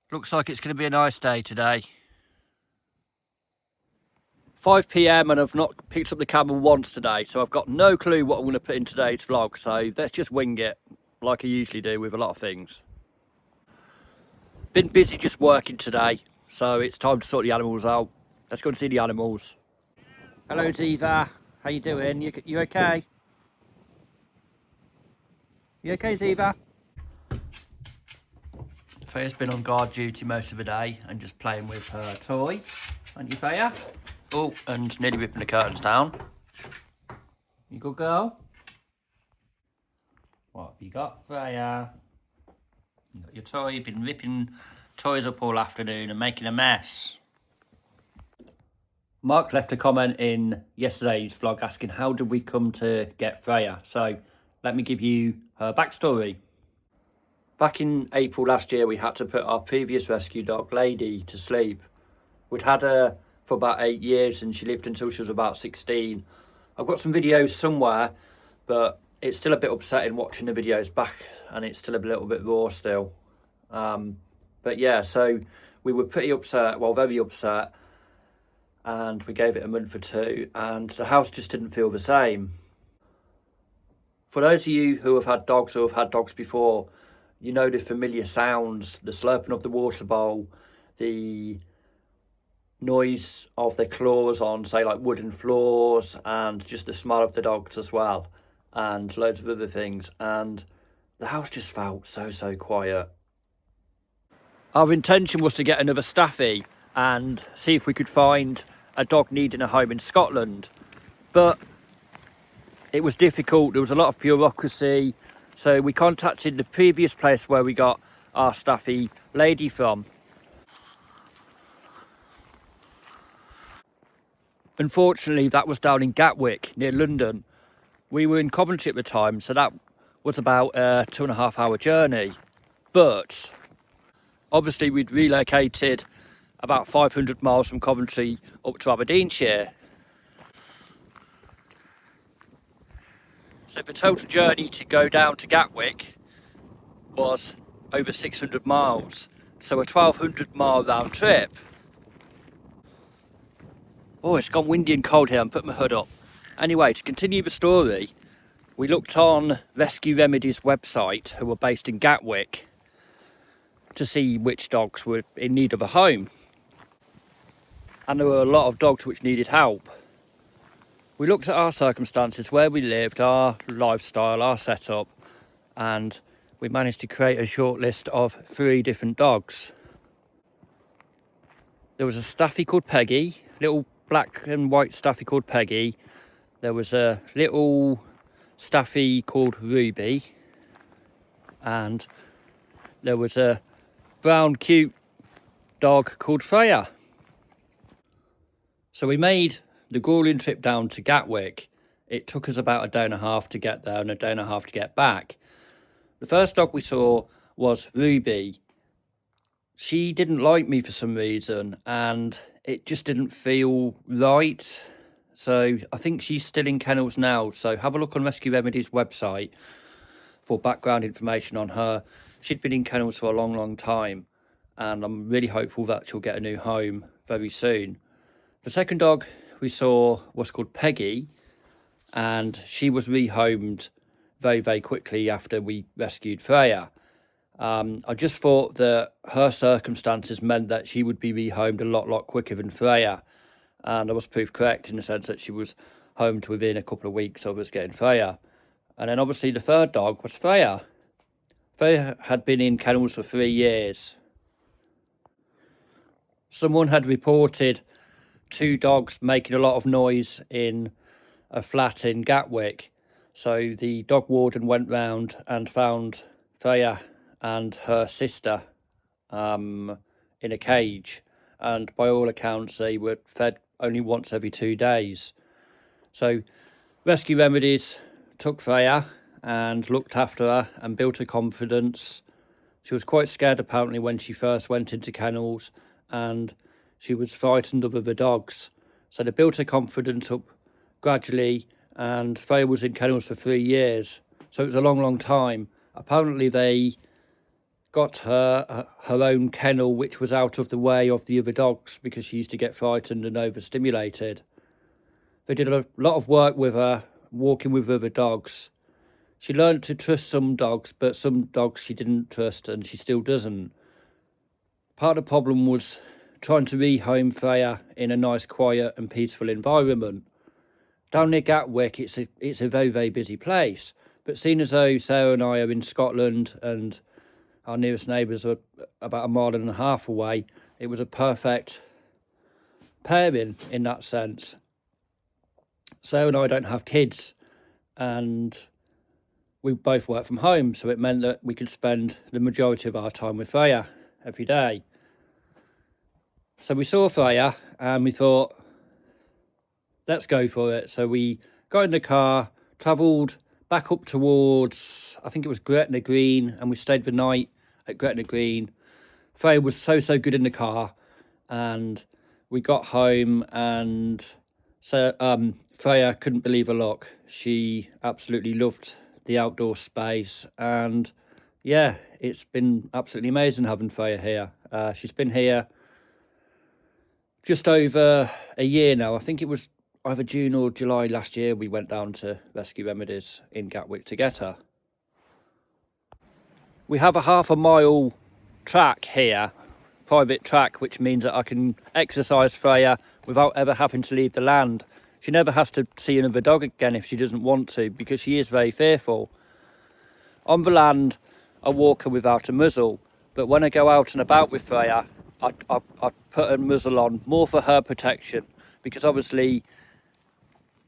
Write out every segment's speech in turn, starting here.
Looks like it's going to be a nice day today. 5 p.m. and I've not picked up the camera once today, so I've got no clue what I'm going to put in today's vlog, so let's just wing it like I usually do with a lot of things. Been busy just working today, so it's time to sort the animals out. Let's go and see the animals. Hello Ziva, how you doing? You okay? You okay, Ziva? Freya's been on guard duty most of the day and just playing with her toy. Aren't you, Freya? Oh, and nearly ripping the curtains down. You good girl? What have you got, Freya? You got your toy. You've been ripping toys up all afternoon and making a mess. Mark left a comment in yesterday's vlog asking how did we come to get Freya. So let me give you her backstory. Back in April last year, we had to put our previous rescue dog, Lady, to sleep. We'd had her for about 8 years and she lived until she was about 16. I've got some videos somewhere, but it's still a bit upsetting watching the videos back and it's still a little bit raw still. But yeah, so we were pretty upset, well, very upset, and we gave it a month or two and the house just didn't feel the same. For those of you who have had dogs or have had dogs before, you know the familiar sounds, the slurping of the water bowl, the noise of their claws on, say, like wooden floors, and just the smell of the dogs as well, and loads of other things. And the house just felt so quiet. Our intention was to get another staffy and see if we could find a dog needing a home in Scotland. But it was difficult, there was a lot of bureaucracy. So we contacted the previous place where we got our staffy Lady from. Unfortunately, that was down in Gatwick, near London. We were in Coventry at the time, so that was about a 2.5 hour journey. But obviously we'd relocated about 500 miles from Coventry up to Aberdeenshire. So the total journey to go down to Gatwick was over 600 miles. So a 1,200 mile round trip. Oh, it's gone windy and cold here. I'm putting my hood up. Anyway, to continue the story, we looked on Rescue Remedies website, who were based in Gatwick, to see which dogs were in need of a home. And there were a lot of dogs which needed help. We looked at our circumstances, where we lived, our lifestyle, our setup, and we managed to create a short list of 3 different dogs. There was a staffy called Peggy, little black and white staffy called Peggy. There was a little staffy called Ruby, and there was a brown cute dog called Freya. So we made the grueling trip down to Gatwick. It took us about a day and a half to get there and a day and a half to get back. The first dog we saw was Ruby. She didn't like me for some reason and it just didn't feel right. So I think she's still in kennels now. So have a look on Rescue Remedies website for background information on her. She'd been in kennels for a long time and I'm really hopeful that she'll get a new home very soon. The second dog we saw was called Peggy, and she was rehomed very quickly after we rescued Freya. I just thought that her circumstances meant that she would be rehomed a lot quicker than Freya, and I was proved correct in the sense that she was homed within a couple of weeks of us getting Freya. And then obviously the third dog was Freya. Freya had been in kennels for 3 years. Someone had reported 2 dogs making a lot of noise in a flat in Gatwick. So the dog warden went round and found Freya and her sister in a cage. And by all accounts, they were fed only once every 2 days. So Rescue Remedies took Freya and looked after her and built her confidence. She was quite scared apparently when she first went into kennels, and she was frightened of other dogs. So they built her confidence up gradually, and Freya was in kennels for 3 years. So it was a long time. Apparently they got her her own kennel, which was out of the way of the other dogs because she used to get frightened and overstimulated. They did a lot of work with her, walking with other dogs. She learned to trust some dogs, but some dogs she didn't trust, and she still doesn't. Part of the problem was trying to rehome Freya in a nice, quiet and peaceful environment. Down near Gatwick, it's a very, very busy place. But seeing as though Sarah and I are in Scotland and our nearest neighbours are about 1.5 miles away, it was a perfect pairing in that sense. Sarah and I don't have kids, and we both work from home, so it meant that we could spend the majority of our time with Freya every day. So we saw Freya and we thought, let's go for it. So we got in the car, travelled back up towards, I think it was Gretna Green, and we stayed the night at Gretna Green. Freya was so good in the car, and we got home, and so Freya couldn't believe her luck. She absolutely loved the outdoor space, and yeah, it's been absolutely amazing having Freya here. She's been here just over a year now. I think it was either June or July last year we went down to Rescue Remedies in Gatwick to get her. We have a 1/2 mile track here, private track, which means that I can exercise Freya without ever having to leave the land. She never has to see another dog again if she doesn't want to, because she is very fearful. On the land, I walk her without a muzzle, but when I go out and about with Freya, I put a muzzle on, more for her protection, because obviously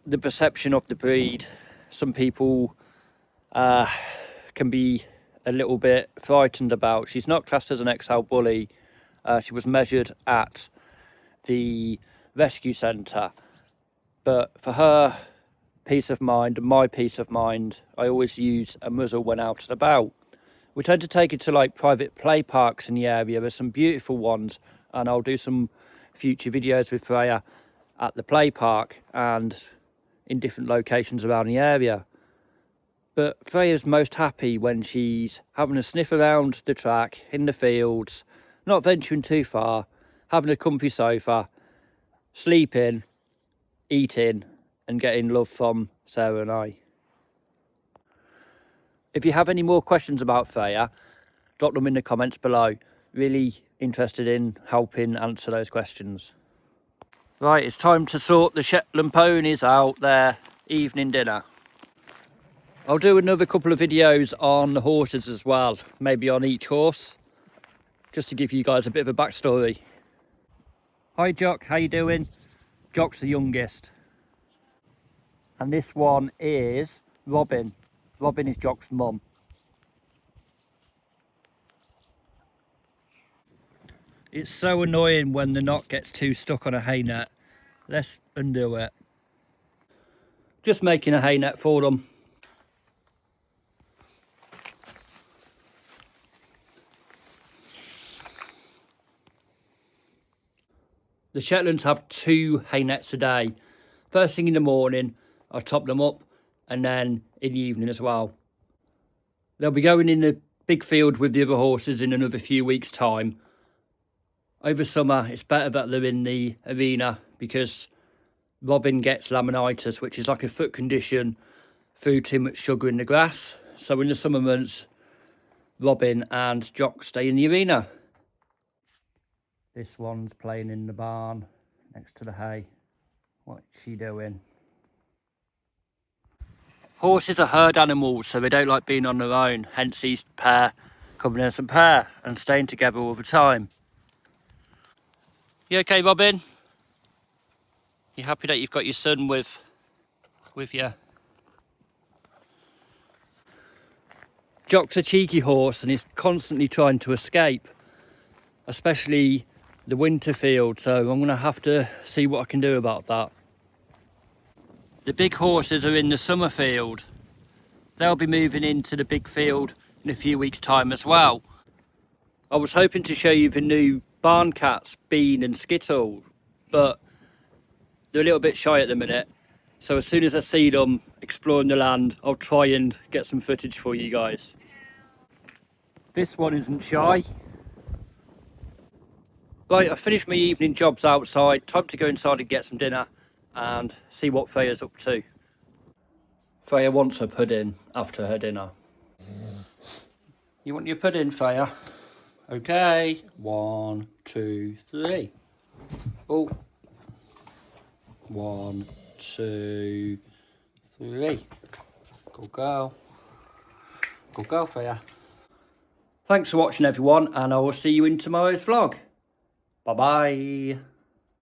the perception of the breed, some people can be a little bit frightened about. She's not classed as an XL bully. She was measured at the rescue centre, but for her peace of mind and my peace of mind, I always use a muzzle when out and about. We tend to take it to like private play parks in the area. There's some beautiful ones, and I'll do some future videos with Freya at the play park and in different locations around the area. But Freya's most happy when she's having a sniff around the track, in the fields, not venturing too far, having a comfy sofa, sleeping, eating, and getting love from Sarah and I. If you have any more questions about Freya, drop them in the comments below. Really interested in helping answer those questions. Right, it's time to sort the Shetland ponies out their evening dinner. I'll do another couple of videos on the horses as well, maybe on each horse, just to give you guys a bit of a backstory. Hi Jock, how you doing? Jock's the youngest. And this one is Robin. Robin is Jock's mum. It's so annoying when the knot gets too stuck on a hay net. Let's undo it. Just making a hay net for them. The Shetlands have 2 hay nets a day. First thing in the morning, I top them up, and then in the evening as well. They'll be going in the big field with the other horses in another few weeks' time. Over summer, it's better that they're in the arena because Robin gets laminitis, which is like a foot condition through too much sugar in the grass. So in the summer months, Robin and Jock stay in the arena. This one's playing in the barn next to the hay. What's she doing? Horses are herd animals, so they don't like being on their own. Hence these pair coming as a pair and staying together all the time. You okay, Robin? You happy that you've got your son with you? Jock's a cheeky horse and he's constantly trying to escape, especially the winter field, so I'm going to have to see what I can do about that. The big horses are in the summer field. They'll be moving into the big field in a few weeks' time as well. I was hoping to show you the new barn cats, Bean and Skittle, but they're a little bit shy at the minute. So as soon as I see them exploring the land, I'll try and get some footage for you guys. This one isn't shy. Right, I finished my evening jobs outside. Time to go inside and get some dinner and see what Freya's up to. Freya wants her pudding after her dinner. You want your pudding, Freya? Okay. 1, 2, 3. Oh. 1, 2, 3. Go girl. Go girl, Freya. Thanks for watching, everyone, and I will see you in tomorrow's vlog. Bye-bye.